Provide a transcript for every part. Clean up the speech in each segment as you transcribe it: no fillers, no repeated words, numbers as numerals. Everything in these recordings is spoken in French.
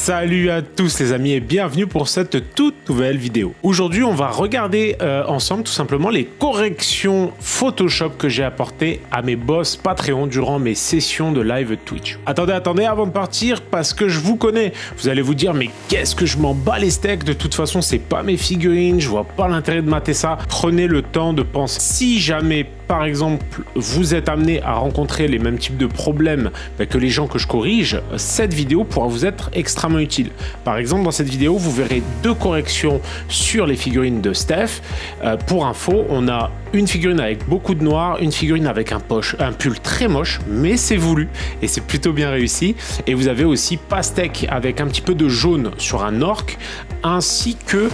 Salut à tous les amis et bienvenue pour cette toute nouvelle vidéo. Aujourd'hui on va regarder ensemble tout simplement les corrections Photoshop que j'ai apportées à mes boss Patreon durant mes sessions de live Twitch. Attendez avant de partir parce que je vous connais. Vous allez vous dire mais qu'est-ce que je m'en bats les steaks, de toute façon c'est pas mes figurines, je vois pas l'intérêt de mater ça. Prenez le temps de penser. Si jamais par exemple vous êtes amené à rencontrer les mêmes types de problèmes que les gens que je corrige, cette vidéo pourra vous être extrêmement utile. Par exemple dans cette vidéo vous verrez deux corrections sur les figurines de Steph. Pour info, on a une figurine avec beaucoup de noir, une figurine avec un pull très moche, mais c'est voulu et c'est plutôt bien réussi. Et vous avez aussi Pastèque avec un petit peu de jaune sur un orc, ainsi que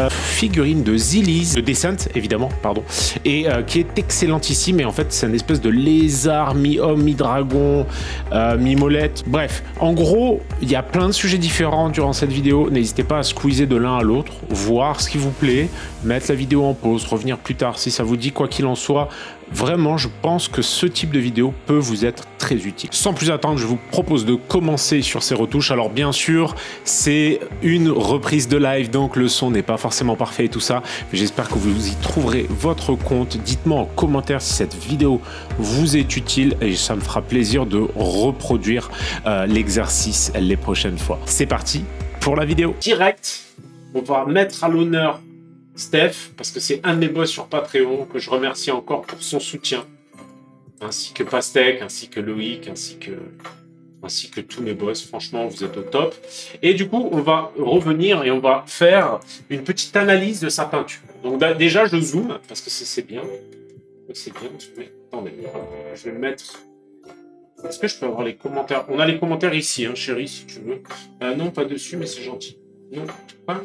figurine de Zillies, de Descent évidemment, pardon, et qui est excellentissime. Et en fait c'est une espèce de lézard mi-homme, mi-dragon, mi-molette. Bref, en gros il y a plein de sujets différents durant cette vidéo. N'hésitez pas à squeezer de l'un à l'autre, voir ce qui vous plaît, mettre la vidéo en pause, revenir plus tard si ça vous dit. Quoi qu'il en soit, vraiment je pense que ce type de vidéo peut vous être très utile. Sans plus attendre, je vous propose de commencer sur ces retouches. Alors bien sûr c'est une reprise de live, donc le son n'est pas forcément parfait et tout ça, mais j'espère que vous y trouverez votre compte. Dites-moi en commentaire si cette vidéo vous est utile et ça me fera plaisir de reproduire l'exercice les prochaines fois. C'est parti pour la vidéo. Direct, on va mettre à l'honneur Steph, parce que c'est un de mes boss sur Patreon, que je remercie encore pour son soutien, ainsi que Pastèque, ainsi que Loïc, ainsi que tous mes boss. Franchement, vous êtes au top. Et du coup, on va revenir et on va faire une petite analyse de sa peinture. Donc déjà, je zoome, parce que c'est bien. C'est bien. Attendez, je vais mettre... Est-ce que je peux avoir les commentaires? On a les commentaires ici, hein, chérie, si tu veux. Non, pas dessus, mais c'est gentil. Non, pas...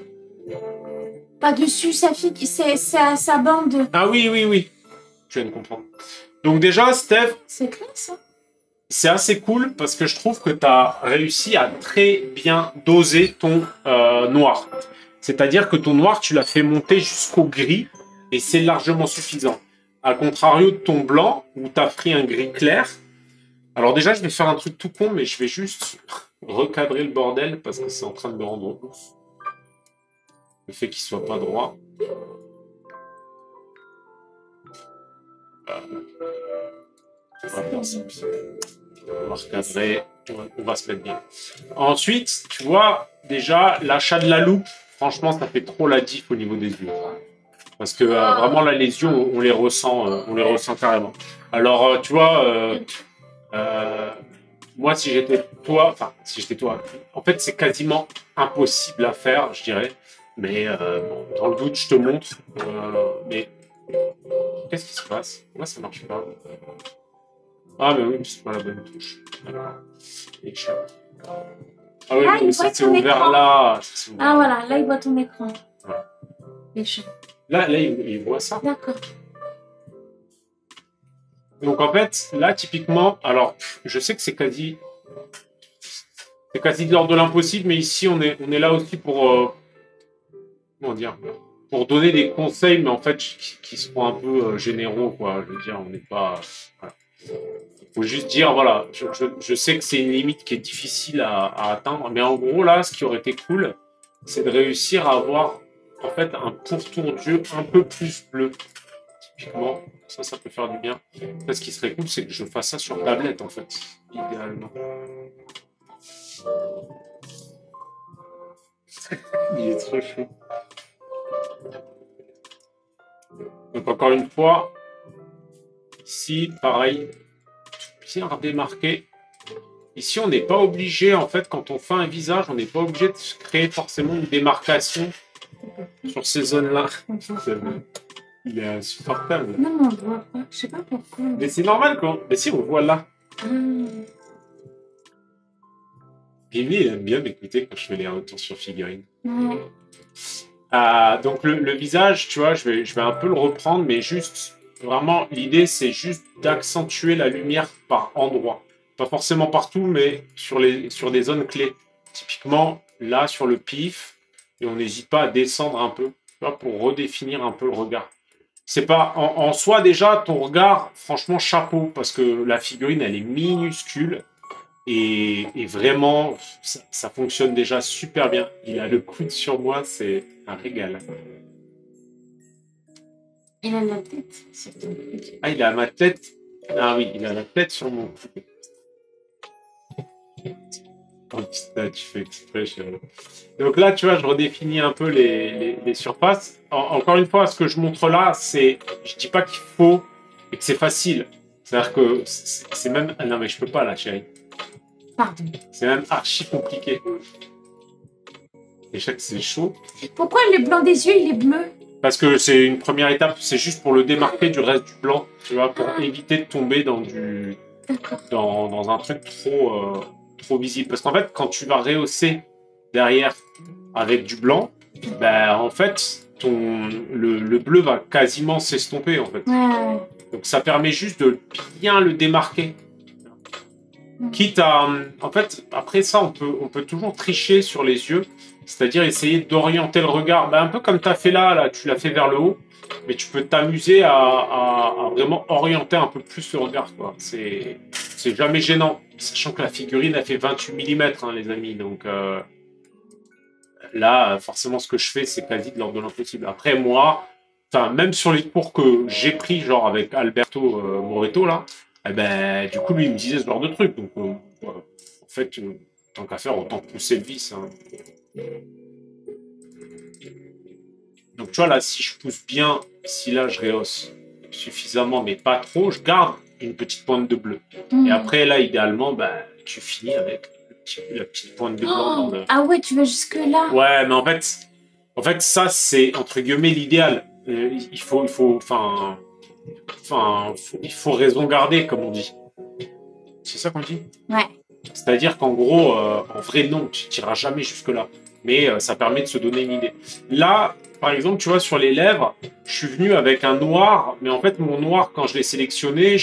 Pas dessus, c'est sa bande. Ah oui. Je viens de comprendre. Donc déjà, Steph... C'est clair, ça. C'est assez cool parce que je trouve que tu as réussi à très bien doser ton noir. C'est-à-dire que ton noir, tu l'as fait monter jusqu'au gris et c'est largement suffisant. À contrario de ton blanc, où tu as pris un gris clair. Alors déjà, je vais faire un truc tout con, mais je vais juste recadrer le bordel parce que c'est en train de me rendre ouf. Le fait qu'il soit pas droit. On va faire ça. On va recadrer. On va se mettre bien. Ensuite, tu vois, déjà, l'achat de la loupe, franchement, ça fait trop la diff au niveau des yeux. Parce que vraiment, là, les yeux, on les ressent carrément. Alors, tu vois, moi, si j'étais toi, en fait, c'est quasiment impossible à faire, je dirais. Mais bon, dans le doute, je te montre. Mais qu'est-ce qui se passe? Pourquoi ça marche pas? Ah, mais oui, c'est pas la bonne touche. Ah oui, mais ça s'est ouvert là. Ah voilà, là il voit ton écran. Voilà. Là il voit ça. D'accord. Donc en fait, là typiquement, alors je sais que c'est quasi de l'ordre de l'impossible, mais ici on est là aussi pour comment dire, pour donner des conseils, mais en fait qui seront un peu généraux, quoi. Je veux dire, on n'est pas. Voilà. Faut juste dire, voilà, je sais que c'est une limite qui est difficile à atteindre, mais en gros là, ce qui aurait été cool, c'est de réussir à avoir en fait un pourtour d'yeux un peu plus bleu. Typiquement, ça peut faire du bien. En fait, ce qui serait cool, c'est que je fasse ça sur tablette, en fait, idéalement. Il est trop chaud. Donc encore une fois, ici, pareil, bien redémarqué. Ici, on n'est pas obligé, en fait, quand on fait un visage, on n'est pas obligé de créer forcément une démarcation sur ces zones-là. Il est insupportable. Non, on voit pas. Je sais pas pourquoi. Mais c'est normal, quoi. Mais si, on voit là. Et lui, il aime bien m'écouter quand je fais les retours sur figurine. Ouais. Donc le visage, tu vois, je vais un peu le reprendre, mais juste, vraiment, l'idée, c'est juste d'accentuer la lumière par endroit. Pas forcément partout, mais sur des zones clés. Typiquement, là, sur le pif, et on n'hésite pas à descendre un peu, tu vois, pour redéfinir un peu le regard. C'est pas en soi déjà ton regard, franchement chapeau, parce que la figurine elle est minuscule Et vraiment, ça fonctionne déjà super bien. Il a le coude sur moi, c'est un régal. Il a la tête sur ton coude. Ah, il a ma tête. Ah oui, il a la tête sur mon coude. Oh, putain, tu fais exprès, chérie. Donc là, tu vois, je redéfinis un peu les surfaces. Encore une fois, ce que je montre là, c'est... Je dis pas qu'il faut et que c'est facile. C'est-à-dire que c'est même... Ah non, mais je peux pas, là, chérie. Pardon. C'est même archi compliqué. Déjà que c'est chaud. Pourquoi le blanc des yeux, il est bleu? Parce que c'est une première étape, c'est juste pour le démarquer du reste du blanc, tu vois, pour éviter de tomber dans dans un truc trop visible. Parce qu'en fait, quand tu vas rehausser derrière avec du blanc, ben en fait, le bleu va quasiment s'estomper, en fait. Ouais. Donc ça permet juste de bien le démarquer. Quitte à... En fait, après ça, on peut toujours tricher sur les yeux, c'est-à-dire essayer d'orienter le regard. Ben, un peu comme tu as fait là, tu l'as fait vers le haut, mais tu peux t'amuser à vraiment orienter un peu plus le regard, quoi. C'est jamais gênant, sachant que la figurine a fait 28 mm, hein, les amis, donc... Là, forcément, ce que je fais, c'est quasi de l'ordre de l'impossible. Après, moi, même sur les cours que j'ai pris, genre avec Alberto Moreto, là, eh ben, du coup, lui, il me disait ce genre de truc. Donc, voilà. En fait, tant qu'à faire, autant pousser le vis. Hein. Donc, tu vois, là, si je pousse bien, si là, je rehausse suffisamment, mais pas trop, je garde une petite pointe de bleu. Et après, là, idéalement, ben, tu finis avec la petite pointe de blanc dans le... Ah ouais, tu vas jusque là? Ouais, mais en fait, ça, c'est entre guillemets l'idéal. Il faut raison garder, comme on dit. C'est ça qu'on dit? Ouais. C'est-à-dire qu'en gros, en vrai, non, tu n'iras jamais jusque-là. Mais ça permet de se donner une idée. Là, par exemple, tu vois, sur les lèvres, je suis venu avec un noir, mais en fait, mon noir, quand je l'ai sélectionné,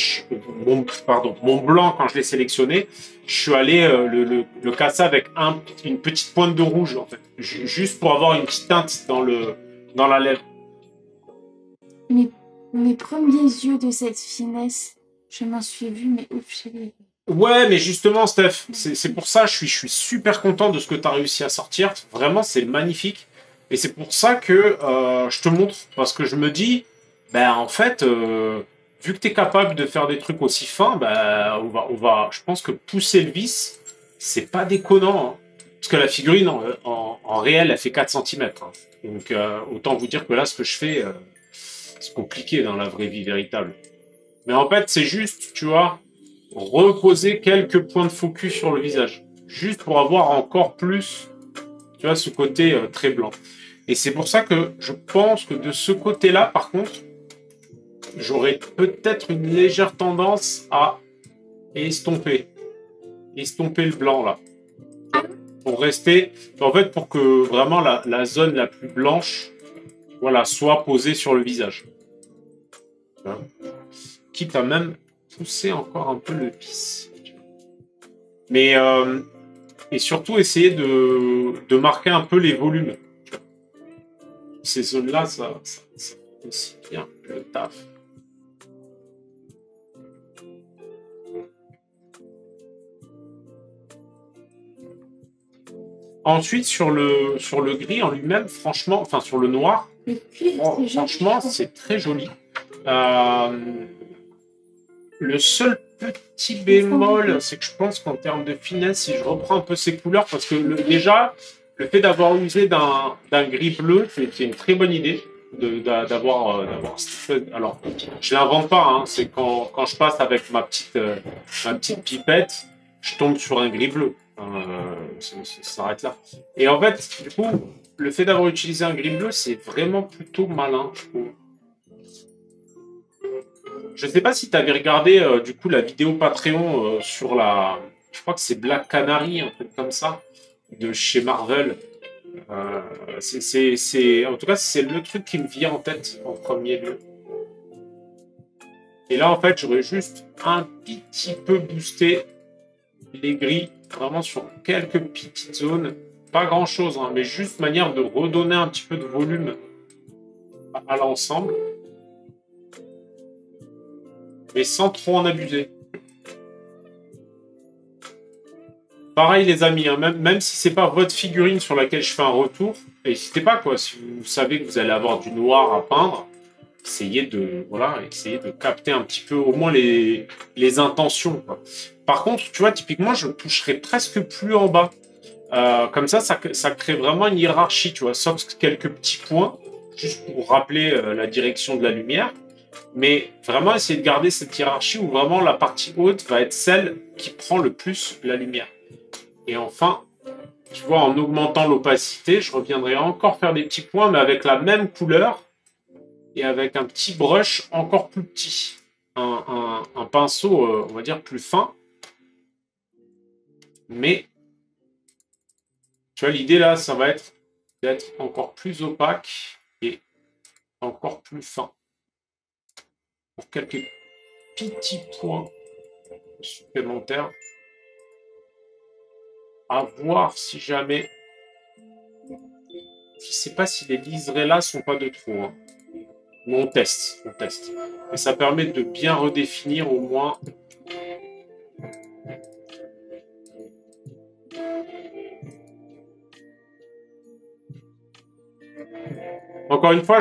mon blanc, quand je l'ai sélectionné, je suis allé le casser avec une petite pointe de rouge, en fait. Juste pour avoir une petite teinte dans la lèvre. Mes premiers yeux de cette finesse, je m'en suis vue, mais ouf, chérie. Ouais, mais justement, Steph, c'est pour ça, je suis super content de ce que tu as réussi à sortir. Vraiment, c'est magnifique. Et c'est pour ça que je te montre. Parce que je me dis, ben en fait, vu que tu es capable de faire des trucs aussi fins, ben, je pense que pousser le vis, c'est pas déconnant. Hein. Parce que la figurine, en réel, elle fait 4 cm. Hein. Donc, autant vous dire que là, ce que je fais, c'est compliqué dans la vraie vie véritable. Mais en fait, c'est juste, tu vois, reposer quelques points de focus sur le visage. Juste pour avoir encore plus, tu vois, ce côté très blanc. Et c'est pour ça que je pense que de ce côté-là, par contre, j'aurais peut-être une légère tendance à estomper le blanc, là. Pour rester, en fait, pour que vraiment la zone la plus blanche, voilà, soit posée sur le visage. Hein. Quitte à même pousser encore un peu le vis. Mais, et surtout essayer de marquer un peu les volumes. Ces zones-là, ça fait aussi bien le taf. Ensuite, sur le gris en lui-même, franchement, enfin sur le noir, franchement, c'est très joli. Le seul petit bémol, c'est que je pense qu'en termes de finesse, si je reprends un peu ces couleurs, parce que déjà, le fait d'avoir usé d'un gris bleu, c'est une très bonne idée d'avoir. Alors, je l'invente pas, hein, c'est quand je passe avec ma petite pipette, je tombe sur un gris bleu. Ça s'arrête là. Et en fait, du coup, le fait d'avoir utilisé un gris bleu, c'est vraiment plutôt malin, je trouve. Je sais pas si tu avais regardé du coup la vidéo Patreon sur je crois que c'est Black Canary, un truc comme ça, de chez Marvel. En tout cas, c'est le truc qui me vient en tête en premier lieu. Et là, en fait, j'aurais juste un petit peu boosté les gris, vraiment sur quelques petites zones. Pas grand chose, hein, mais juste manière de redonner un petit peu de volume à l'ensemble. Mais sans trop en abuser. Pareil les amis, hein, même si c'est pas votre figurine sur laquelle je fais un retour, n'hésitez pas quoi, si vous savez que vous allez avoir du noir à peindre, essayez de capter un petit peu au moins les intentions, quoi. Par contre, tu vois, typiquement, je toucherai presque plus en bas. Comme ça crée vraiment une hiérarchie, tu vois, sauf quelques petits points, juste pour rappeler la direction de la lumière. Mais vraiment essayer de garder cette hiérarchie où vraiment la partie haute va être celle qui prend le plus la lumière. Et enfin, tu vois, en augmentant l'opacité, je reviendrai encore faire des petits points, mais avec la même couleur et avec un petit brush encore plus petit. Un pinceau, on va dire, plus fin. Mais, tu vois, l'idée là, ça va être d'être encore plus opaque et encore plus fin. Pour quelques petits points supplémentaires. À voir si jamais... Je sais pas si les liserés là sont pas de trop. Hein. Mais on teste. Et ça permet de bien redéfinir au moins... Encore une fois,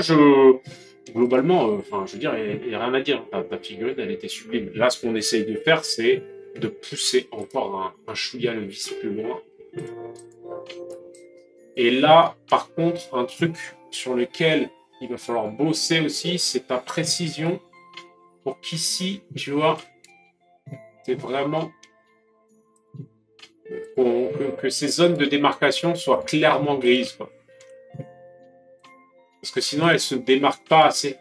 globalement, je veux dire, il n'y a rien à dire. Ta figurine, elle était sublime. Là, ce qu'on essaye de faire, c'est de pousser encore un chouïa le vis plus loin. Et là, par contre, un truc sur lequel il va falloir bosser aussi, c'est ta précision pour qu'ici, tu vois, c'est vraiment que ces zones de démarcation soient clairement grises, quoi. Parce que sinon, elles ne se démarquent pas assez.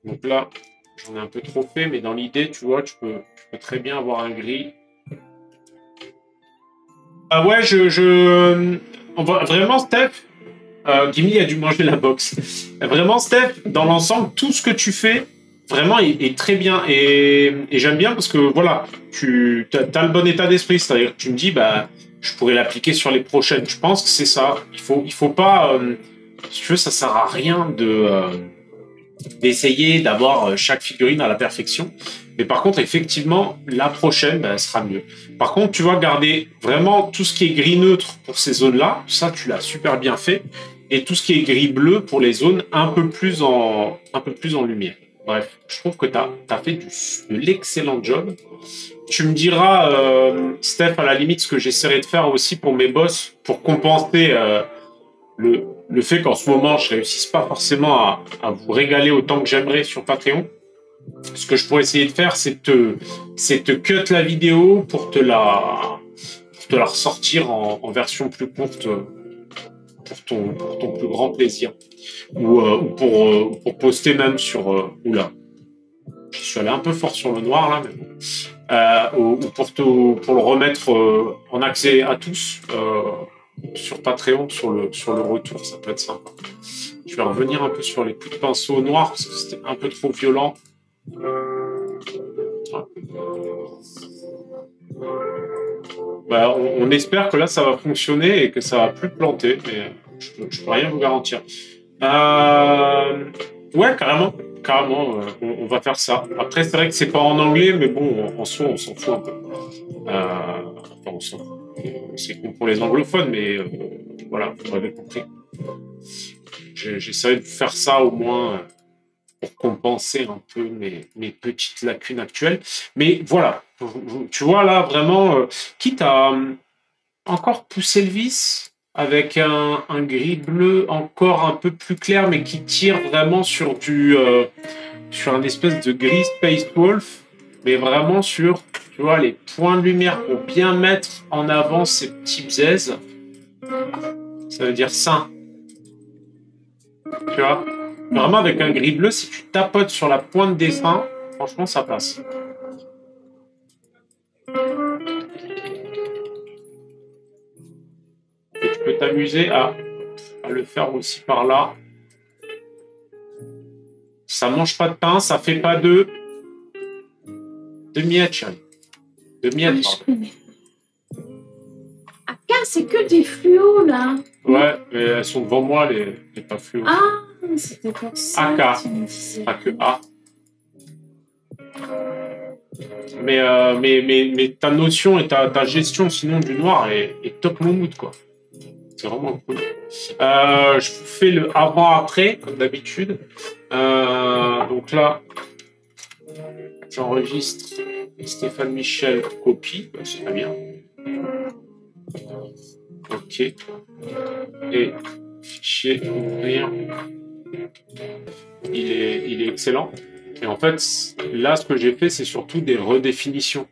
Donc là, j'en ai un peu trop fait, mais dans l'idée, tu vois, tu peux très bien avoir un gris. Ah ouais, vraiment, Steph, Gimli a dû manger la box. Vraiment, Steph, dans l'ensemble, tout ce que tu fais, vraiment, est très bien. Et j'aime bien parce que, voilà, tu as le bon état d'esprit. C'est-à-dire que tu me dis, bah, je pourrais l'appliquer sur les prochaines. Je pense que c'est ça. Il faut pas... si tu veux, ça sert à rien d'essayer d'avoir chaque figurine à la perfection. Mais par contre, effectivement, la prochaine, ben, sera mieux. Par contre, tu vas garder vraiment tout ce qui est gris neutre pour ces zones-là. Ça, tu l'as super bien fait. Et tout ce qui est gris bleu pour les zones un peu plus en lumière. Bref, je trouve que tu as fait de l'excellent job. Tu me diras, Steph, à la limite, ce que j'essaierai de faire aussi pour mes boss, pour compenser le fait qu'en ce moment, je réussisse pas forcément à vous régaler autant que j'aimerais sur Patreon. Ce que je pourrais essayer de faire, c'est te cut la vidéo pour te la ressortir en version plus courte pour ton plus grand plaisir. Ou pour poster même sur... oula, je suis allé un peu fort sur le noir là, mais bon. Ou pour le remettre en accès à tous sur Patreon, sur le retour, ça peut être sympa. Je vais revenir un peu sur les coups de pinceau noirs parce que c'était un peu trop violent. Bah, on espère que là ça va fonctionner et que ça va plus planter, mais je peux rien vous garantir. Ouais, carrément, on va faire ça. Après, c'est vrai que c'est pas en anglais, mais bon, en soi, on s'en fout un peu. Enfin, on s'en fout. C'est cool pour les anglophones, mais voilà, vous m'avez compris. J'essaierai de faire ça au moins pour compenser un peu mes petites lacunes actuelles. Mais voilà, tu vois là, vraiment, quitte à encore pousser le vis avec un gris bleu encore un peu plus clair, mais qui tire vraiment sur sur un espèce de gris Space Wolf, mais vraiment sur, tu vois, les points de lumière pour bien mettre en avant ces petits bzaises. Ça veut dire ça. Tu vois, vraiment avec un gris bleu, si tu tapotes sur la pointe des seins, franchement, ça passe. Et tu peux t'amuser à le faire aussi par là. Ça mange pas de pain, ça fait pas de miettes, chérie. De miettes, pardon. Ah, c'est que des fluos, là. Ouais, mais elles sont devant moi, les pas fluos. Ah, c'était pour ça. AK. Pas que A. Mais ta notion et ta gestion sinon du noir est top mood, quoi. C'est vraiment cool. Je vous fais le avant-après, comme d'habitude. Donc là, j'enregistre Stéphane Michel copie, c'est très bien. Ok. Et fichier ouvrir. Il est excellent. Et en fait, là, ce que j'ai fait, c'est surtout des redéfinitions.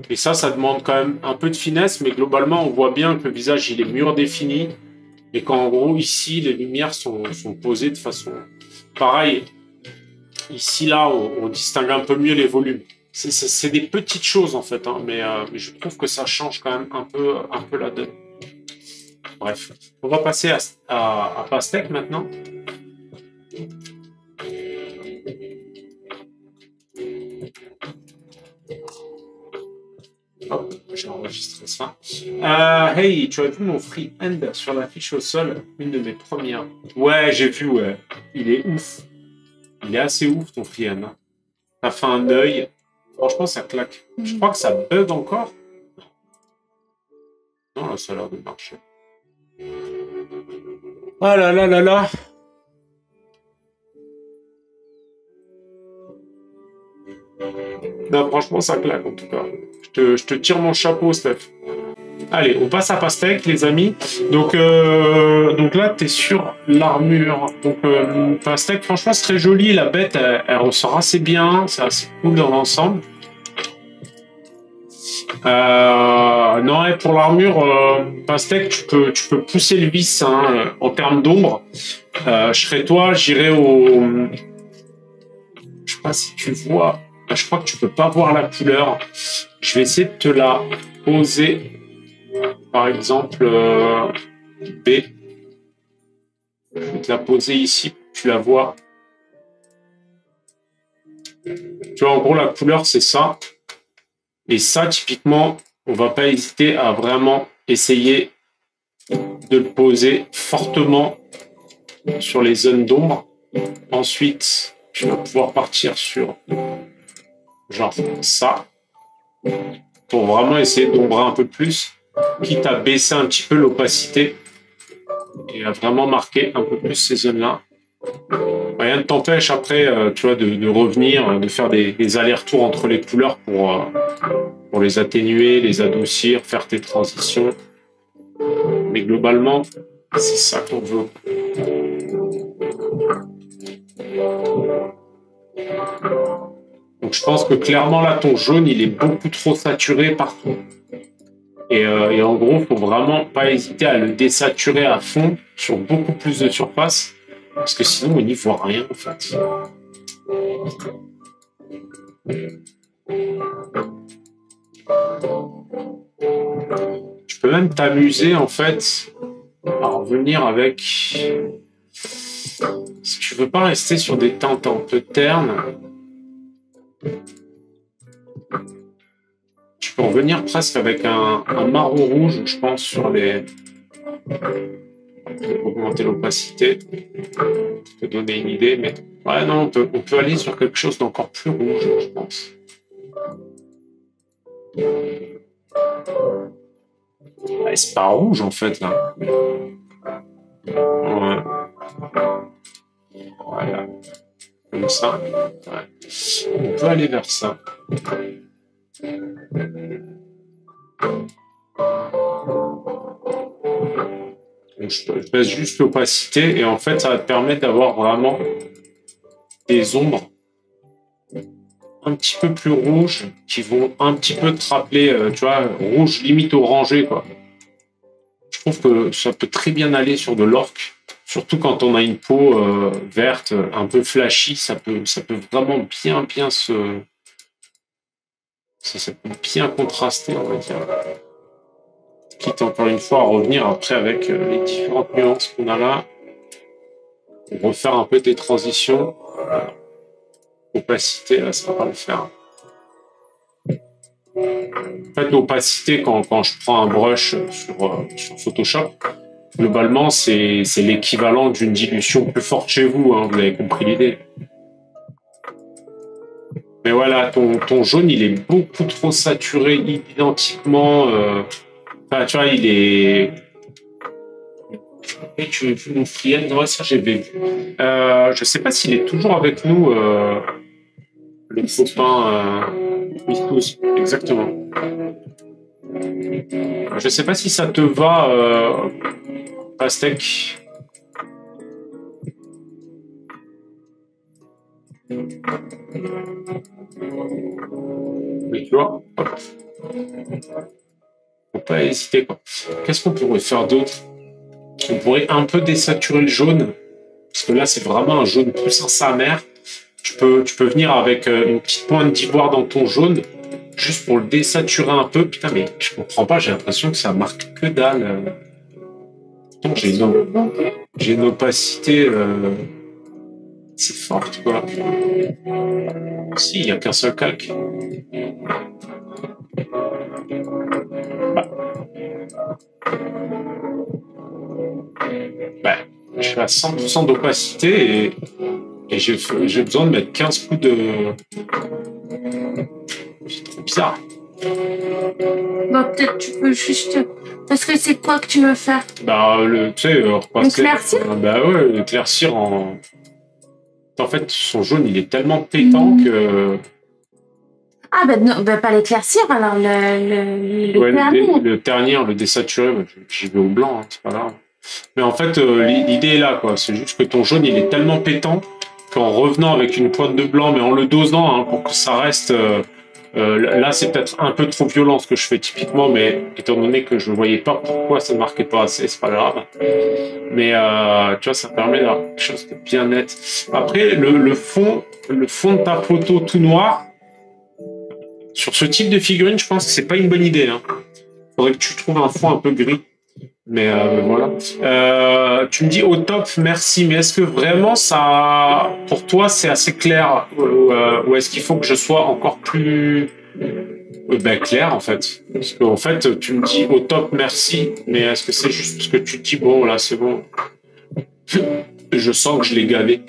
Et ça demande quand même un peu de finesse, mais globalement, on voit bien que le visage, il est mieux redéfini. Et qu'en gros, ici, les lumières sont posées de façon... Pareil, ici, là, on distingue un peu mieux les volumes. C'est des petites choses, en fait, hein, mais je trouve que ça change quand même un peu la donne. Bref, on va passer à Pastèque maintenant. Hop, j'ai enregistré ça. Hey, tu as vu mon freehand sur l'affiche au sol? Une de mes premières. Ouais, j'ai vu, ouais. Il est ouf. Il est assez ouf, ton freehand. Hein. T'as fait un œil. Franchement, ça claque. Je crois que ça bug encore. Non, là, ça a l'air de marcher. Ah là là là là. Non, franchement, ça claque en tout cas. Je te tire mon chapeau, Steph. Allez, on passe à Pastèque, les amis. Donc là, tu es sur l'armure. Donc, Pastèque, franchement, c'est très joli. La bête, elle ressort assez bien. C'est assez cool dans l'ensemble. Non, et pour l'armure, Pastèque, tu peux pousser le vis hein, en termes d'ombre. Je serais toi, j'irais au... Je sais pas si tu vois... Je crois que tu peux pas voir la couleur. Je vais essayer de te la poser. Par exemple, B. Je vais te la poser ici. Tu la vois. Tu vois, en gros, la couleur, c'est ça. Et ça, typiquement, on va pas hésiter à vraiment essayer de le poser fortement sur les zones d'ombre. Ensuite, tu vas pouvoir partir sur genre ça pour vraiment essayer d'ombrer un peu plus, quitte à baisser un petit peu l'opacité et à vraiment marquer un peu plus ces zones-là. Rien ne t'empêche après, tu vois, de revenir, de faire des allers-retours entre les couleurs pour les atténuer, les adoucir, faire tes transitions. Mais globalement, c'est ça qu'on veut. Donc je pense que clairement là, ton jaune, il est beaucoup trop saturé partout. Et en gros, il faut vraiment pas hésiter à le désaturer à fond sur beaucoup plus de surface, parce que sinon, on n'y voit rien en fait. Tu peux même t'amuser en fait à revenir avec... Si tu veux pas rester sur des teintes un peu ternes, tu peux revenir presque avec un marron rouge, je pense, sur les... Augmenter l'opacité, pour te donner une idée, mais... Ouais, non, on peut aller sur quelque chose d'encore plus rouge, je pense. Ouais, c'est pas rouge, en fait, là. Ouais. Voilà. Comme ça. Ouais. On peut aller vers ça. Donc, je baisse juste l'opacité et en fait, ça va te permettre d'avoir vraiment des ombres un petit peu plus rouges qui vont un petit peu te rappeler, tu vois, rouge limite orangé, quoi. Je trouve que ça peut très bien aller sur de l'orque, surtout quand on a une peau verte, un peu flashy, ça peut vraiment bien se... Ça peut bien contraster, on va dire. Quitte encore une fois à revenir après avec les différentes nuances qu'on a là. Pour refaire un peu tes transitions. Opacité, là, ça va pas le faire. En fait, l'opacité, quand je prends un brush sur Photoshop, globalement, c'est l'équivalent d'une dilution plus forte chez vous, hein, vous avez compris l'idée. Mais voilà, ton jaune, il est beaucoup trop saturé identiquement. Enfin, tu vois, il est... Et tu veux plus mon friend? Ouais, ça, j'ai vu. Je sais pas s'il est toujours avec nous, le copain Mistos. Exactement. Je sais pas si ça te va, Pastèque. Mais tu vois, hop. Faut pas hésiter, quoi. Qu'est-ce qu'on pourrait faire d'autre? On pourrait un peu désaturer le jaune, parce que là, c'est vraiment un jaune plus sa mère. Tu peux venir avec une petite pointe d'ivoire dans ton jaune, juste pour le désaturer un peu. Putain, mais je comprends pas, j'ai l'impression que ça marque que dalle. Putain, j'ai une opacité c'est forte, quoi. Si, il n'y a qu'un seul calque. Bah, je suis à 100% d'opacité et j'ai besoin de mettre 15 coups de... C'est trop bizarre. Bah, peut-être tu peux juste... Parce que c'est quoi que tu veux faire? Bah, tu sais, repasser... Éclaircir? Bah ouais, éclaircir en... En fait, son jaune, il est tellement pétant que... Ah, bah non, bah pas l'éclaircir, alors le Ouais, ternir. le ternir, le désaturer, bah, j'y vais au blanc, hein, c'est pas grave. Mais en fait, l'idée est là, quoi. C'est juste que ton jaune, il est tellement pétant qu'en revenant avec une pointe de blanc, mais en le dosant, hein, pour que ça reste... là, c'est peut-être un peu trop violent ce que je fais typiquement, mais étant donné que je ne voyais pas pourquoi ça ne marquait pas assez, c'est pas grave. Mais tu vois, ça permet d'avoir quelque chose de bien net. Après, le fond de ta photo tout noir, sur ce type de figurine, je pense que c'est pas une bonne idée. Hein. Faudrait que tu trouves un fond un peu gris. Mais voilà. Tu me dis au top, merci. Mais est-ce que vraiment ça, pour toi, c'est assez clair ou est-ce qu'il faut que je sois encore plus clair en fait? Parce qu'en fait, tu me dis au top, merci. Mais est-ce que c'est juste parce que tu te dis bon là, c'est bon. Je sens que je l'ai gavé.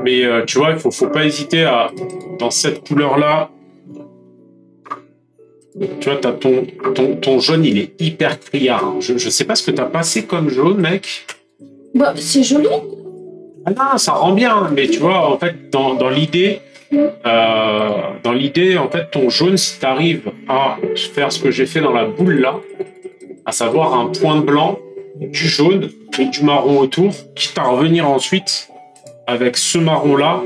Mais tu vois, faut pas hésiter à dans cette couleur-là. Tu vois, t'as ton jaune, il est hyper criard. Hein. Je sais pas ce que t'as passé comme jaune, mec. Bah, c'est joli. Ah non, ça rend bien, mais tu vois, en fait, dans l'idée, en fait, ton jaune, si t'arrives à faire ce que j'ai fait dans la boule là, à savoir un point de blanc, du jaune et du marron autour, quitte à revenir ensuite avec ce marron-là,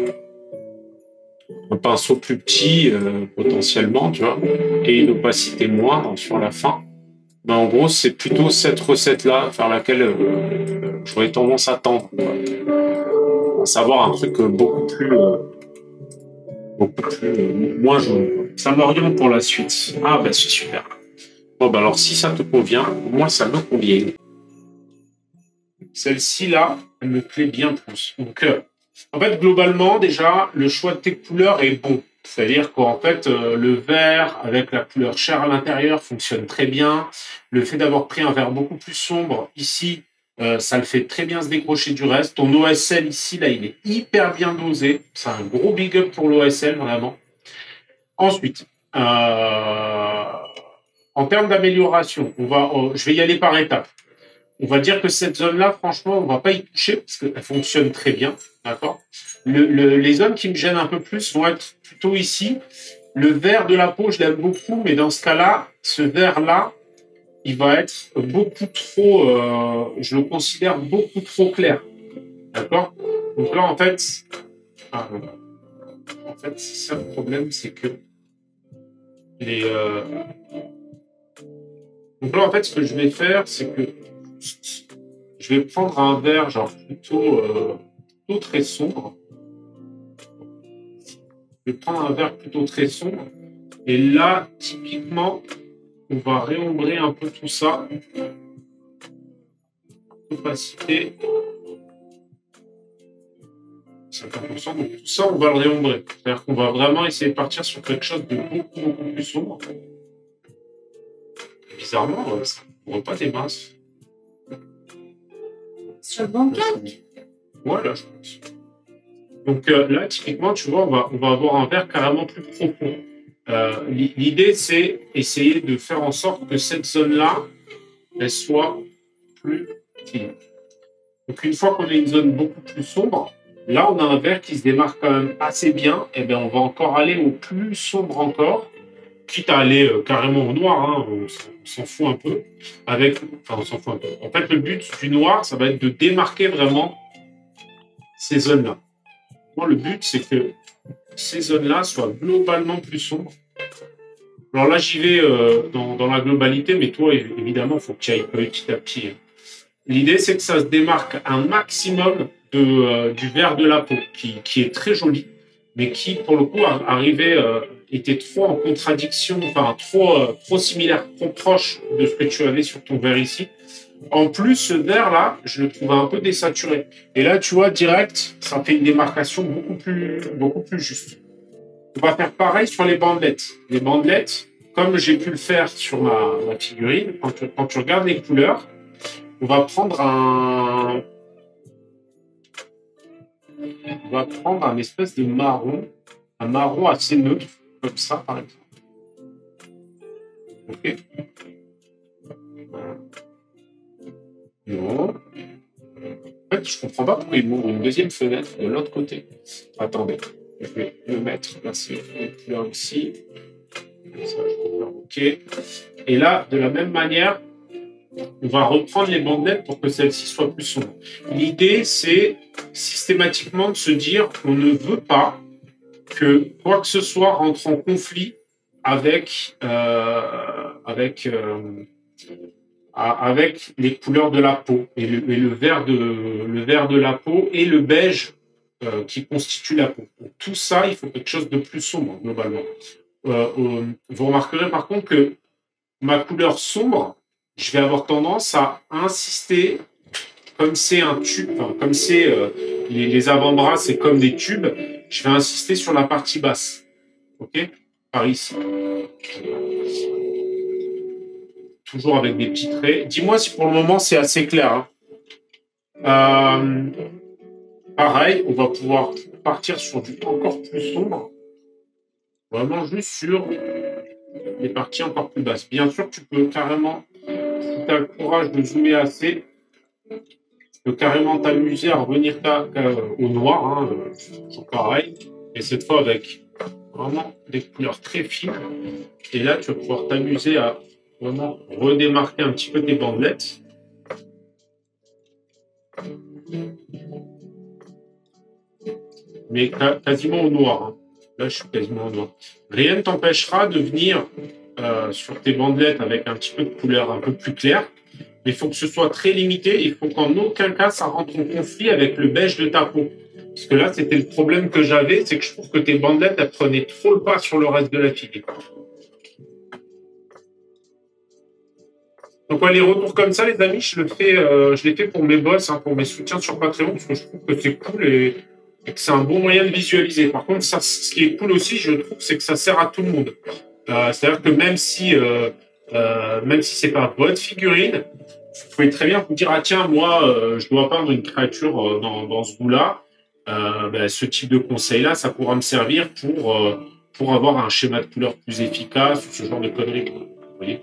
un pinceau plus petit potentiellement, tu vois, et une opacité moindre sur la fin. Ben, en gros, c'est plutôt cette recette-là vers laquelle j'aurais tendance à tendre. À savoir un truc beaucoup plus moins jaune. Quoi. Ça m'oriente pour la suite. Ah ben c'est super. Bon ben alors si ça te convient, moi ça me convient. Celle-ci là, elle me plaît bien plus. Donc en fait globalement déjà le choix de tes couleurs est bon. C'est-à-dire qu'en fait le vert avec la couleur chair à l'intérieur fonctionne très bien. Le fait d'avoir pris un vert beaucoup plus sombre ici, ça le fait très bien se décrocher du reste. Ton OSL ici, là, il est hyper bien dosé. C'est un gros big up pour l'OSL, vraiment. Ensuite, en termes d'amélioration, je vais y aller par étapes. On va dire que cette zone-là, franchement, on va pas y toucher parce qu'elle fonctionne très bien, d'accord. Les zones qui me gênent un peu plus vont être plutôt ici. Le vert de la peau, je l'aime beaucoup, mais dans ce cas-là, ce vert-là, il va être beaucoup trop, je le considère beaucoup trop clair, d'accord. Donc là, en fait, c'est ça le problème, c'est que donc là, en fait, ce que je vais faire, c'est que je vais prendre un vert genre plutôt très sombre. Je vais prendre un vert plutôt très sombre. Et là, typiquement, on va réombrer un peu tout ça. Opacité. 50%. Donc tout ça, on va le réombrer. C'est-à-dire qu'on va vraiment essayer de partir sur quelque chose de beaucoup plus sombre. Bizarrement, ça ne couvre pas des masses. Sur le bon calque. Voilà, je pense. Donc là, typiquement, tu vois, on va avoir un vert carrément plus profond. L'idée, c'est essayer de faire en sorte que cette zone-là, elle soit plus fine. Donc une fois qu'on a une zone beaucoup plus sombre, là, on a un vert qui se démarque quand même assez bien. Et bien, on va encore aller au plus sombre encore, quitte à aller carrément au noir, hein, on s'en fout un peu. Enfin, on s'en fout un peu. En fait, le but du noir, ça va être de démarquer vraiment ces zones-là. Moi, le but, c'est que ces zones-là soient globalement plus sombres. Alors là, j'y vais dans la globalité, mais toi, évidemment, il faut que tu ailles petit à petit. L'idée, c'est que ça se démarque un maximum du vert de la peau, qui est très joli, mais qui, pour le coup, était trop en contradiction, enfin, trop similaire, trop proche de ce que tu avais sur ton vert ici. En plus, ce vert-là, je le trouvais un peu désaturé. Et là, tu vois, direct, ça fait une démarcation beaucoup plus juste. On va faire pareil sur les bandelettes. Les bandelettes, comme j'ai pu le faire sur ma figurine, quand tu regardes les couleurs, on va prendre un espèce de marron, un marron assez neutre, comme ça, par exemple. Ok. Non. En fait, je comprends pas pourquoi il m'ouvre une deuxième fenêtre de l'autre côté. Attendez, je vais le mettre là, c'est une couleur ici. Ça, ok. Et là, de la même manière, on va reprendre les bandelettes pour que celles-ci soient plus sombres. L'idée, c'est systématiquement de se dire qu'on ne veut pas que quoi que ce soit rentre en conflit avec les couleurs de la peau et le vert de la peau et le beige qui constitue la peau. Donc, tout ça, il faut quelque chose de plus sombre globalement. Vous remarquerez par contre que ma couleur sombre, je vais avoir tendance à insister, comme c'est un tube, enfin, comme c'est les avant-bras, c'est comme des tubes, je vais insister sur la partie basse. Ok? Par ici. Toujours avec des petits traits. Dis-moi si pour le moment c'est assez clair. Hein. Pareil, on va pouvoir partir sur du encore plus sombre. Vraiment juste sur les parties encore plus basses. Bien sûr, tu peux carrément, si tu as le courage de zoomer assez, tu peux carrément t'amuser à revenir au noir, hein, toujours pareil. Et cette fois avec vraiment des couleurs très fines. Et là, tu vas pouvoir t'amuser à vraiment redémarquer un petit peu tes bandelettes. Mais quasiment au noir. Hein. Là, je suis quasiment au noir. Rien ne t'empêchera de venir sur tes bandelettes avec un petit peu de couleur un peu plus claire. Mais il faut que ce soit très limité. Il faut qu'en aucun cas, ça rentre en conflit avec le beige de ta peau. Parce que là, c'était le problème que j'avais, c'est que je trouve que tes bandelettes, elles prenaient trop le pas sur le reste de la figure. Donc, les retours comme ça, les amis, je les fais pour mes boss, hein, pour mes soutiens sur Patreon, parce que je trouve que c'est cool et que c'est un bon moyen de visualiser. Par contre, ça, ce qui est cool aussi, je trouve, c'est que ça sert à tout le monde. C'est-à-dire que même si c'est pas votre figurine, vous pouvez très bien vous dire, ah tiens, moi, je dois peindre une créature dans ce goût-là. Ce type de conseil-là, ça pourra me servir pour avoir un schéma de couleur plus efficace, ou ce genre de conneries. Vous voyez?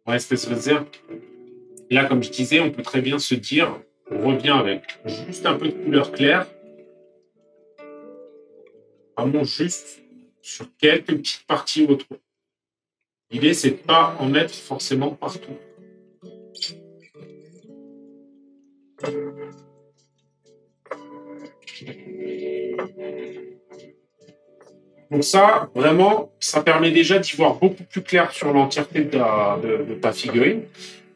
Ouais, c'est ce que je veux dire. Là, comme je disais, on peut très bien se dire, on revient avec juste un peu de couleur claire, vraiment juste sur quelques petites parties autour. L'idée, c'est de ne pas en mettre forcément partout. Donc ça, vraiment, ça permet déjà d'y voir beaucoup plus clair sur l'entièreté de ta figurine.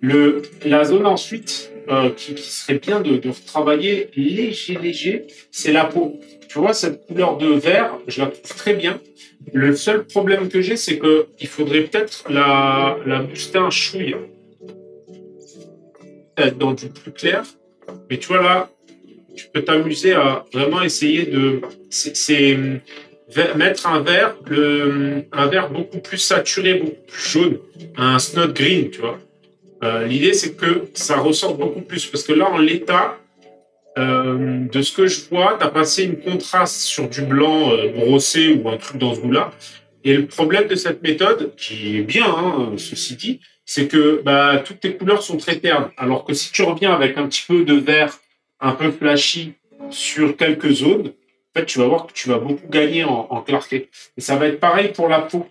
La zone ensuite qui serait bien de retravailler léger, c'est la peau. Tu vois, cette couleur de vert, je la trouve très bien. Le seul problème que j'ai, c'est qu'il faudrait peut-être la booster un chouille. Peut-être dans du plus clair. Mais tu vois là, tu peux t'amuser à vraiment essayer de... mettre un vert beaucoup plus saturé, beaucoup plus jaune, un snot green, tu vois. L'idée, c'est que ça ressorte beaucoup plus. Parce que là, en l'état, De ce que je vois, tu as passé une contraste sur du blanc brossé ou un truc dans ce goût-là. Et le problème de cette méthode, qui est bien, hein, ceci dit, c'est que bah, toutes tes couleurs sont très ternes. Alors que si tu reviens avec un petit peu de vert un peu flashy sur quelques zones, en fait, tu vas voir que tu vas beaucoup gagner en clarté. Et ça va être pareil pour la peau.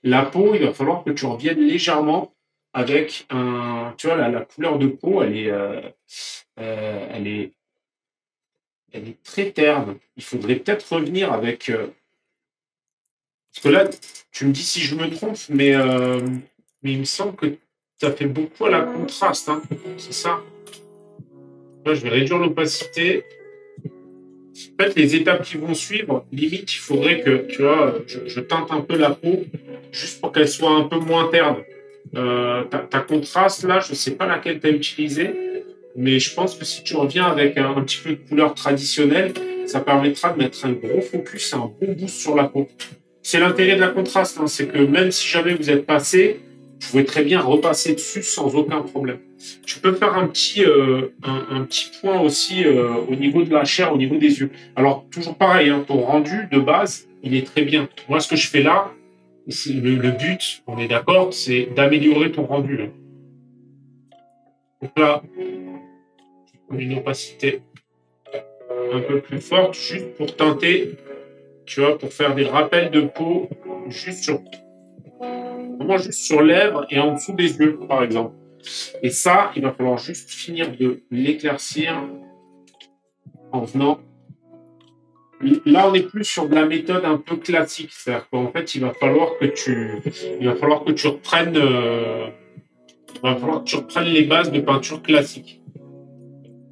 La peau, il va falloir que tu reviennes légèrement avec un... Tu vois, la couleur de peau, elle est elle est très terne. Il faudrait peut-être revenir avec... Parce que là, tu me dis si je me trompe, mais il me semble que ça fait beaucoup à la contraste. Hein. C'est ça. Là, je vais réduire l'opacité. En fait, les étapes qui vont suivre, limite, il faudrait que, tu vois, je teinte un peu la peau, juste pour qu'elle soit un peu moins terne. Ta contraste, là, je ne sais pas laquelle tu as utilisée, mais je pense que si tu reviens avec un petit peu de couleur traditionnelle, ça permettra de mettre un gros focus, un bon boost sur la peau. C'est l'intérêt de la contraste, hein, c'est que même si jamais vous êtes passé, vous pouvez très bien repasser dessus sans aucun problème. Tu peux faire un petit point aussi au niveau de la chair, au niveau des yeux. Alors, toujours pareil, hein, ton rendu de base, il est très bien. Moi, ce que je fais là, le but, on est d'accord, c'est d'améliorer ton rendu. Là. Donc là, une opacité un peu plus forte, juste pour teinter, tu vois, pour faire des rappels de peau, vraiment juste sur lèvres et en dessous des yeux, par exemple. Et ça, il va falloir juste finir de l'éclaircir en venant. Là, on est plus sur de la méthode un peu classique, c'est-à-dire qu'en fait, il va falloir que tu reprennes, les bases de peinture classique.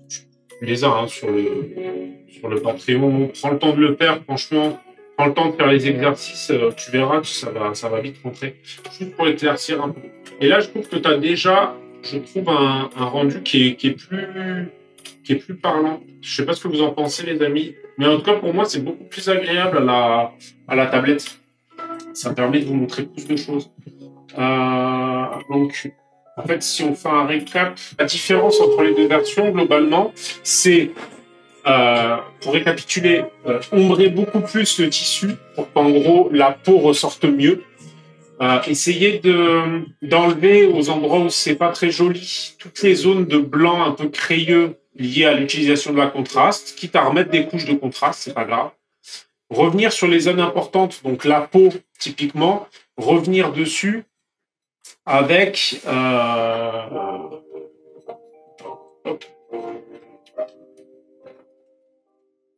Tu les as hein, sur le Patreon. Prends le temps de le faire, franchement. Prends le temps de faire les exercices, tu verras que ça va vite rentrer. Juste pour éclaircir un peu. Et là, je trouve que tu as déjà, un rendu qui est plus parlant. Je sais pas ce que vous en pensez, les amis. Mais en tout cas, pour moi, c'est beaucoup plus agréable à la tablette. Ça permet de vous montrer plus de choses. Donc, en fait, si on fait un récap, la différence entre les deux versions, globalement, c'est, pour récapituler, ombrer beaucoup plus le tissu pour qu'en gros, la peau ressorte mieux. Essayer d'enlever aux endroits où c'est pas très joli toutes les zones de blanc un peu crayeux liées à l'utilisation de la contraste, quitte à remettre des couches de contraste, c'est pas grave. Revenir sur les zones importantes, donc la peau typiquement, revenir dessus avec hop.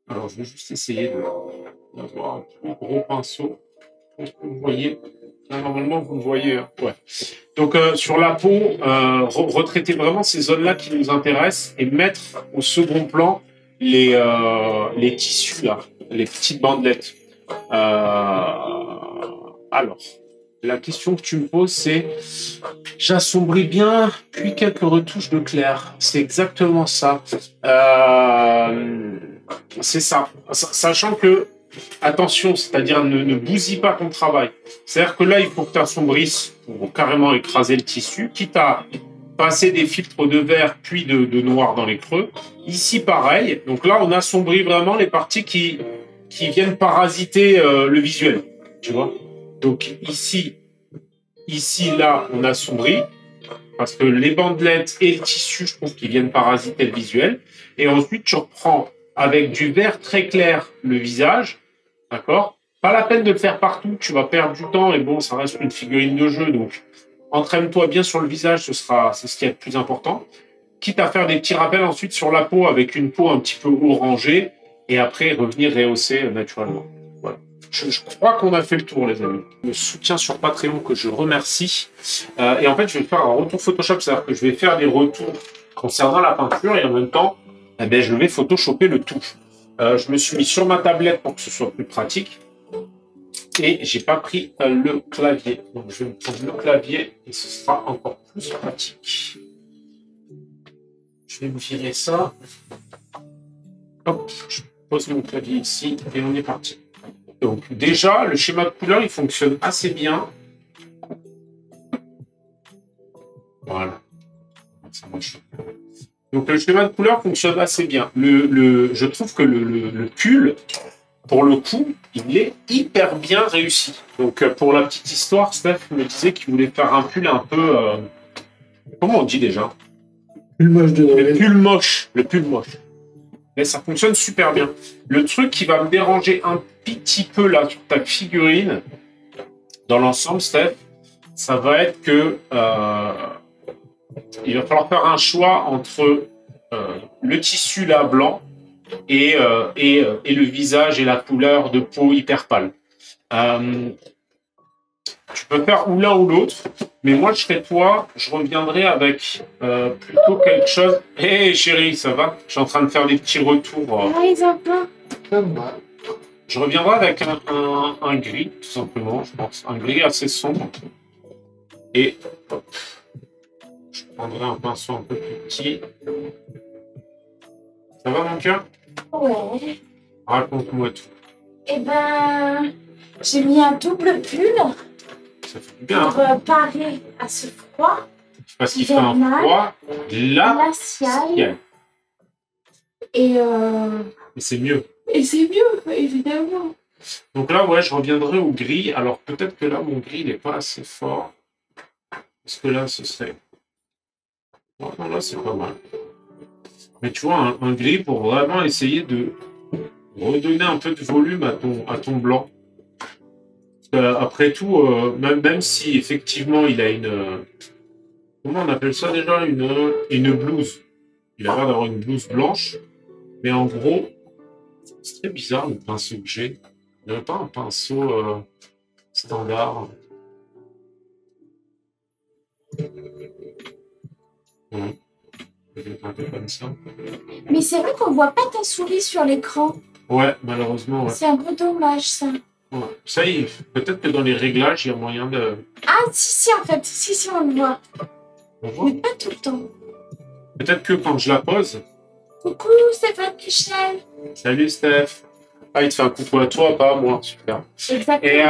Alors je vais juste essayer d'avoir un plus gros pinceau. Vous voyez. Normalement, vous le voyez. Ouais. Donc, sur la peau, retraiter vraiment ces zones-là qui nous intéressent et mettre au second plan les tissus, là, les petites bandelettes. Alors, la question que tu me poses, c'est j'assombris bien, puis quelques retouches de clair. C'est exactement ça. C'est ça. Sachant que attention, c'est-à-dire ne bousille pas ton travail. C'est-à-dire que là, il faut que tu assombrisses pour carrément écraser le tissu, quitte à passer des filtres de vert puis de noir dans les creux. Ici, pareil. Donc là, on assombrit vraiment les parties qui viennent parasiter le visuel. Tu vois ? Donc ici, là, on assombrit parce que les bandelettes et le tissu, je trouve qu'ils viennent parasiter le visuel. Et ensuite, tu reprends avec du vert très clair le visage. D'accord ? Pas la peine de le faire partout, tu vas perdre du temps et bon, ça reste une figurine de jeu, donc entraîne-toi bien sur le visage, c'est ce qui est le plus important. Quitte à faire des petits rappels ensuite sur la peau avec une peau un petit peu orangée et après revenir rehausser naturellement. Voilà. Je crois qu'on a fait le tour, les amis. Le soutien sur Patreon que je remercie. Et en fait, je vais faire un retour Photoshop, c'est-à-dire que je vais faire des retours concernant la peinture et en même temps, eh ben, je vais photoshopper le tout. Je me suis mis sur ma tablette pour que ce soit plus pratique. Et j'ai pas pris le clavier. Donc je vais me prendre le clavier et ce sera encore plus pratique. Je vais me virer ça. Hop, je pose mon clavier ici et on est parti. Donc déjà, le schéma de couleur, il fonctionne assez bien. Voilà. Ça marche. Donc le schéma de couleur fonctionne assez bien. Je trouve que le pull, pour le coup, il est hyper bien réussi. Donc pour la petite histoire, Steph me disait qu'il voulait faire un pull un peu... comment on dit déjà? Pull moche de Noël. Le pull moche. Le pull moche. Mais ça fonctionne super bien. Le truc qui va me déranger un petit peu là sur ta figurine, dans l'ensemble, Steph, ça va être que il va falloir faire un choix entre le tissu là blanc et le visage et la couleur de peau hyper pâle. Tu peux faire ou l'un ou l'autre, mais moi je serais toi, je reviendrai avec plutôt quelque chose. Hé chérie, ça va? Je suis en train de faire des petits retours. Ah, ils ont pas. Je reviendrai avec un gris, tout simplement, je pense. Un gris assez sombre. Et hop, je prendrai un pinceau un peu plus petit. Ça va mon cœur? Ouais. Raconte-moi tout. Eh ben, j'ai mis un double pull Ça fait du bien. pour parer à ce froid Parce qu'il fait un froid glacial. Et c'est mieux. Et c'est mieux, évidemment. Donc là, ouais, je reviendrai au gris. Alors peut-être que là, mon gris, il n'est pas assez fort. Parce que là, ce serait... Oh, non, là, c'est pas mal. Mais tu vois, un gris pour vraiment essayer de redonner un peu de volume à ton blanc. Après tout, même si effectivement il a une... comment on appelle ça déjà? Une blouse. Il a l'air d'avoir une blouse blanche. Mais en gros, c'est très bizarre le pinceau que j'ai. Il n'y aurait pas un pinceau standard. Ouais. Un peu comme ça. Mais c'est vrai qu'on voit pas ta souris sur l'écran. Ouais, malheureusement, ouais. C'est un peu dommage, ça. Ouais. Ça y est, peut-être que dans les réglages, il y a moyen de... Ah, si, en fait. Si, on le voit. On voit. Mais pas tout le temps. Peut-être que quand je la pose... Coucou, Stéphane Michel. Salut, Steph. Ah, il te fait un coucou à toi, pas à moi. Super. Exactement. Et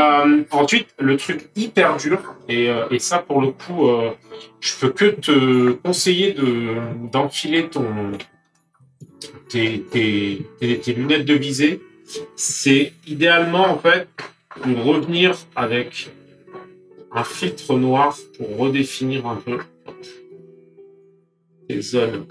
ensuite, le truc hyper dur, et ça, pour le coup, je peux que te conseiller d'enfiler tes lunettes de visée. C'est idéalement, en fait, de revenir avec un filtre noir pour redéfinir un peu les zones.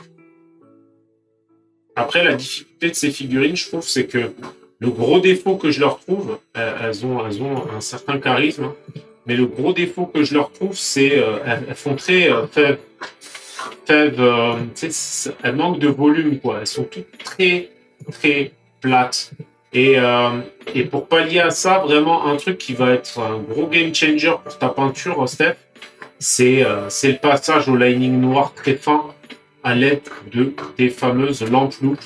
Après, la difficulté de ces figurines, je trouve, c'est que le gros défaut que je leur trouve, elles ont un certain charisme, mais le gros défaut que je leur trouve, c'est elles font très elles manquent de volume, quoi. Elles sont toutes très, très plates. Et pour pallier à ça, vraiment, un truc qui va être un gros game changer pour ta peinture, Steph, c'est le passage au lining noir très fin à l'aide de tes fameuses lampes loupe.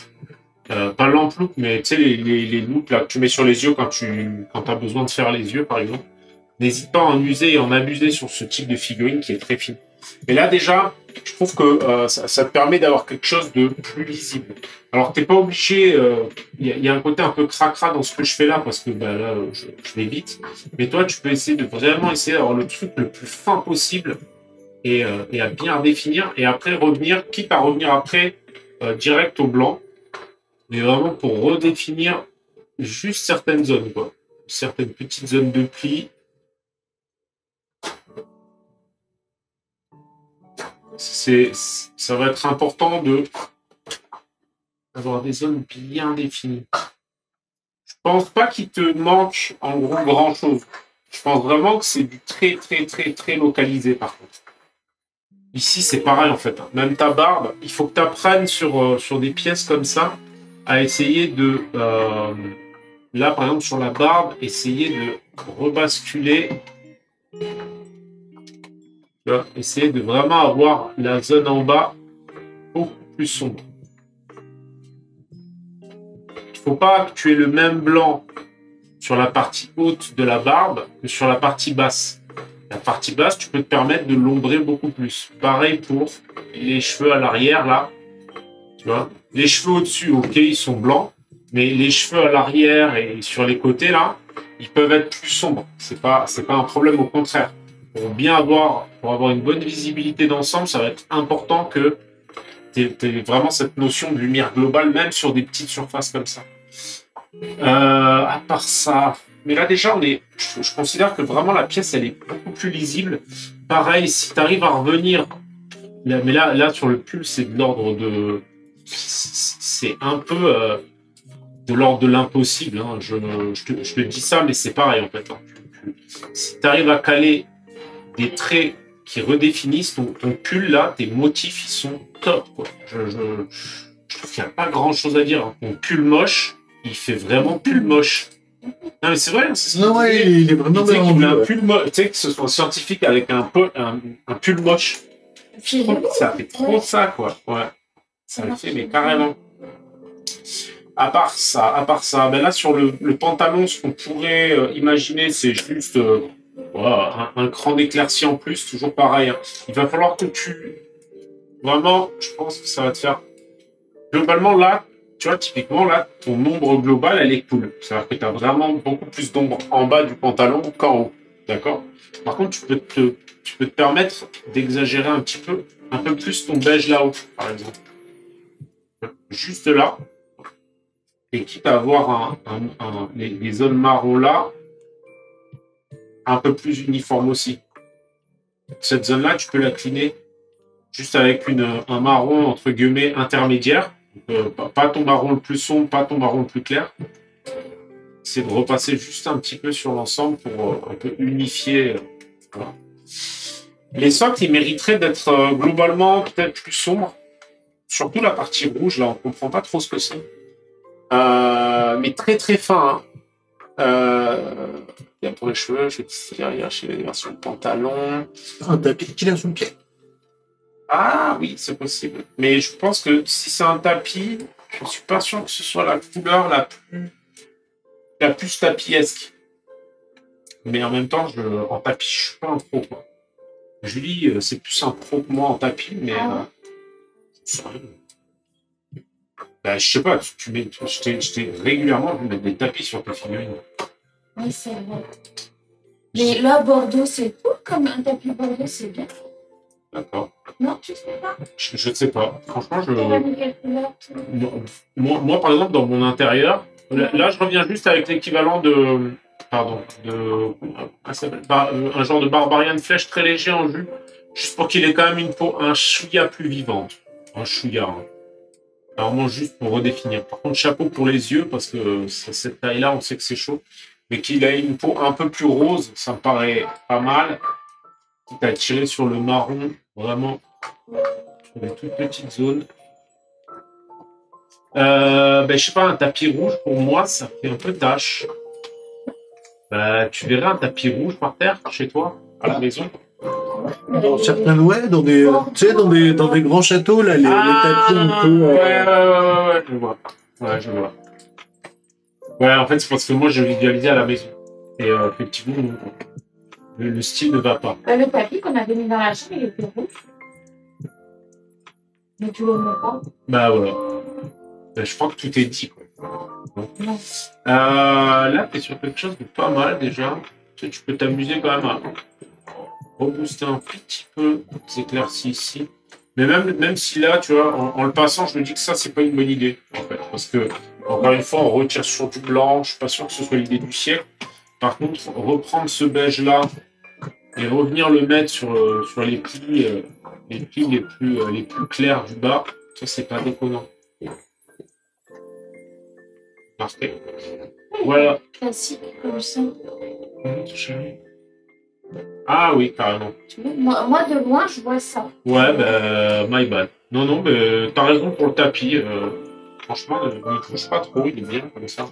Pas lampes loupe, mais tu sais, les loupes là, que tu mets sur les yeux quand tu as besoin de faire les yeux, par exemple. N'hésite pas à en user et en abuser sur ce type de figurine qui est très fine. Mais là, déjà, je trouve que ça te permet d'avoir quelque chose de plus lisible. Alors, t'es pas obligé... Il y a un côté un peu cracra dans ce que je fais là, parce que là, je vais vite. Mais toi, tu peux essayer d'avoir le truc le plus fin possible et à bien redéfinir. Et après, quitte à revenir après direct au blanc, mais vraiment pour redéfinir juste certaines zones, quoi. Certaines petites zones de pli. Ça va être important d'avoir des zones bien définies. Je pense pas qu'il te manque en gros grand chose. Je pense vraiment que c'est du très très très très localisé par contre. Ici c'est pareil en fait. Même ta barbe, il faut que tu apprennes sur des pièces comme ça à essayer de là par exemple sur la barbe, essayer de rebasculer. Essayer de vraiment avoir la zone en bas beaucoup plus sombre. Il ne faut pas que tu aies le même blanc sur la partie haute de la barbe que sur la partie basse. La partie basse, tu peux te permettre de l'ombrer beaucoup plus. Pareil pour les cheveux à l'arrière, là. Tu vois, les cheveux au-dessus, ok, ils sont blancs, mais les cheveux à l'arrière et sur les côtés, là, ils peuvent être plus sombres. C'est pas un problème, au contraire. Pour avoir une bonne visibilité d'ensemble, ça va être important que vraiment cette notion de lumière globale, même sur des petites surfaces comme ça. À part ça, mais là déjà, je considère que vraiment la pièce, elle est beaucoup plus lisible. Pareil, si tu arrives à revenir, mais là sur le pull, c'est de l'ordre de, c'est un peu de l'ordre de l'impossible. Hein. Je te dis ça, mais c'est pareil en fait. Hein. Si tu arrives à caler des traits qui redéfinissent ton pull là, tes motifs ils sont top quoi. Je trouve qu'il n'y a pas grand chose à dire. Hein. Ton pull moche, il fait vraiment pull moche. Non mais c'est vrai. C'est non ouais, il est vraiment bien rendu. Un pull moche, tu sais que ce soit scientifique avec un pull moche. Ça fait trop ça quoi. Ouais. Ça le fait mais carrément. À part ça, ben là sur le pantalon, ce qu'on pourrait imaginer, c'est juste un cran d'éclaircie en plus, toujours pareil. Hein. Il va falloir que vraiment, je pense que ça va te faire... Globalement, là, tu vois, typiquement, là, ton ombre globale, elle est cool. C'est-à-dire que tu as vraiment beaucoup plus d'ombre en bas du pantalon qu'en haut. D'accord? Par contre, tu peux te permettre d'exagérer un peu plus ton beige là-haut, par exemple. Juste là. Et quitte à avoir les zones marron là, un peu plus uniforme aussi. Cette zone-là, tu peux la cleaner juste avec un marron, entre guillemets, intermédiaire. Pas ton marron le plus sombre, pas ton marron le plus clair. C'est de repasser juste un petit peu sur l'ensemble pour un peu unifier. Voilà. Les socles, ils mériteraient d'être globalement peut-être plus sombres. Surtout la partie rouge, là, on comprend pas trop ce que c'est. Mais très très fin. Hein. Pour les cheveux, je vais te chez les versions de pantalon. Un tapis qu'il a sous le pied. Ah oui, c'est possible. Mais je pense que si c'est un tapis, je suis pas sûr que ce soit la couleur la plus tapiesque. Mais en même temps, en tapis, je suis pas un pro. Quoi. Julie, c'est plus un pro que moi en tapis, mais bah, je sais pas, je t'ai régulièrement vu mettre des tapis sur tes figurines. Oui, c'est vrai. Mais là, Bordeaux, c'est cool, comme un tapis Bordeaux, c'est bien. D'accord. Non, tu sais pas? Je ne sais pas. Franchement, Quelle couleur, moi, par exemple, dans mon intérieur, là, je reviens juste avec l'équivalent de... Pardon. Un genre de barbarian flèche très léger en jus. Juste pour qu'il ait quand même une peau un chouïa plus vivante. Un chouïa, hein. Vraiment juste pour redéfinir. Par contre, chapeau pour les yeux, parce que cette taille-là, on sait que c'est chaud. Mais qu'il ait une peau un peu plus rose, ça me paraît pas mal. Quitte à tirer sur le marron, vraiment, sur des toutes petites zones. Je sais pas, un tapis rouge, pour moi, ça fait un peu tâche. Tu verrais un tapis rouge par terre, chez toi, à la maison? Dans certains, ouais, dans des grands châteaux, là, les tapis un peu... Ouais, je vois. Ouais, je vois. Ouais, en fait, c'est parce que moi, je visualisais à la maison. Et effectivement, le style ne va pas. Le tapis qu'on avait mis dans la chambre, il était rouge. Mais tu le mets pas. Bah voilà. Je crois que tout est dit, quoi. Non. Là, t'es sur quelque chose de pas mal, déjà. Tu peux t'amuser quand même à rebooster un petit peu ces éclaircies ici. Mais même si là, tu vois, en le passant, je me dis que ça, c'est pas une bonne idée, en fait. Parce que, encore une fois, on retire sur du blanc. Je suis pas sûr que ce soit l'idée du siècle. Par contre, reprendre ce beige-là et revenir le mettre sur les plis les plus clairs du bas, ça, c'est pas déconnant. Parfait. Voilà. Classique, comme ça. Ah oui, carrément. Moi, de loin, je vois ça. Ouais, my bad. Non, mais t'as raison pour le tapis. Franchement, il touche pas trop, il est bien comme ça.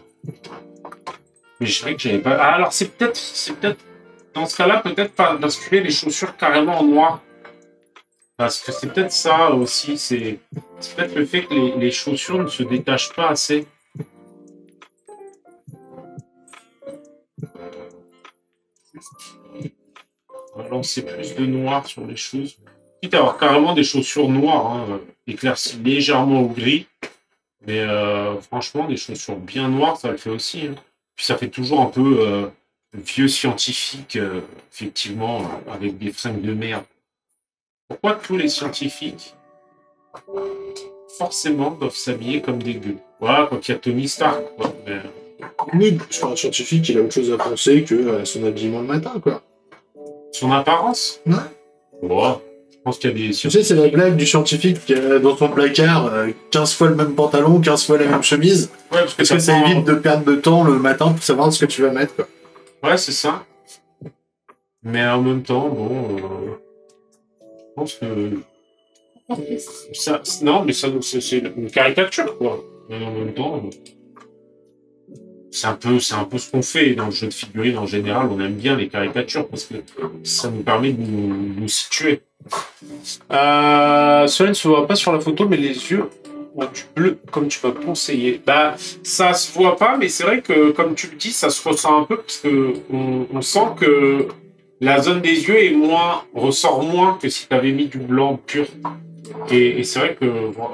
Mais je dirais que j'avais pas... Ah, alors c'est peut-être... Dans ce cas-là, peut-être pas basculer les chaussures carrément en noir. Parce que c'est peut-être ça aussi. C'est peut-être le fait que les chaussures ne se détachent pas assez. Lancer plus de noir sur les choses. Quitte à avoir carrément des chaussures noires, hein, éclaircies légèrement au gris. Mais franchement, des chaussures bien noires, ça le fait aussi. Hein. Puis ça fait toujours un peu vieux scientifique, effectivement, avec des fringues de merde. Pourquoi tous les scientifiques forcément doivent s'habiller comme des gueux. Voilà, quand il y a Tony Stark, quoi. Mais... Oui, je pense un scientifique, il a autre chose à penser que son habillement le matin, quoi. Son apparence? Ouais. Bon, je pense qu'il y a des... Tu sais, c'est la blague du scientifique qui a dans son placard 15 fois le même pantalon, 15 fois la même chemise. Ouais, parce que ça évite de perdre de temps le matin pour savoir ce que tu vas mettre, quoi. Ouais, c'est ça. Mais en même temps, bon... je pense que... Ça, non, mais ça, c'est une caricature, quoi. Mais en même temps... C'est un peu ce qu'on fait dans le jeu de figurines en général. On aime bien les caricatures parce que ça nous permet de nous situer. Cela ne se voit pas sur la photo, mais les yeux ont du bleu, comme tu vas conseiller. Bah, ça se voit pas, mais c'est vrai que, comme tu le dis, ça se ressent un peu parce que on sent que la zone des yeux ressort moins que si tu avais mis du blanc pur. Et c'est vrai que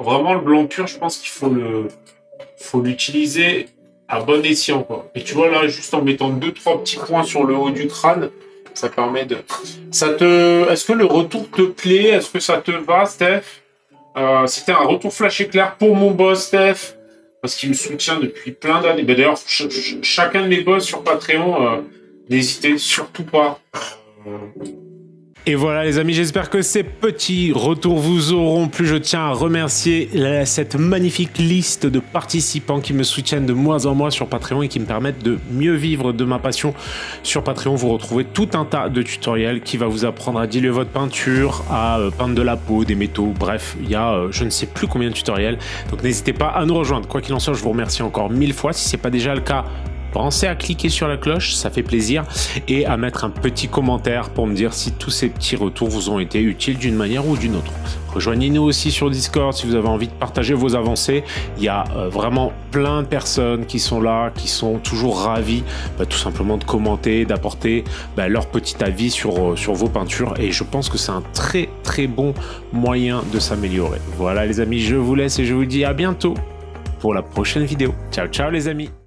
vraiment le blanc pur, je pense qu'il faut l'utiliser à bon escient, quoi. Et tu vois là, juste en mettant 2-3 petits points sur le haut du crâne, ça permet de... Est-ce que le retour te plaît? Est-ce que ça te va, Steph? C'était un retour flash éclair pour mon boss, Steph, parce qu'il me soutient depuis plein d'années. Ben, d'ailleurs, chacun de mes boss sur Patreon, n'hésitez surtout pas. Et voilà les amis, j'espère que ces petits retours vous auront plu. Je tiens à remercier cette magnifique liste de participants qui me soutiennent de mois en mois sur Patreon et qui me permettent de mieux vivre de ma passion. Sur Patreon, vous retrouvez tout un tas de tutoriels qui va vous apprendre à diluer votre peinture, à peindre de la peau, des métaux, bref, il y a je ne sais plus combien de tutoriels. Donc n'hésitez pas à nous rejoindre. Quoi qu'il en soit, je vous remercie encore 1000 fois. Si ce n'est pas déjà le cas, pensez à cliquer sur la cloche, ça fait plaisir, et à mettre un petit commentaire pour me dire si tous ces petits retours vous ont été utiles d'une manière ou d'une autre. Rejoignez-nous aussi sur Discord si vous avez envie de partager vos avancées. Il y a vraiment plein de personnes qui sont là, qui sont toujours ravis tout simplement de commenter, d'apporter leur petit avis sur vos peintures, et je pense que c'est un très très bon moyen de s'améliorer. Voilà les amis, je vous laisse et je vous dis à bientôt pour la prochaine vidéo. Ciao ciao les amis.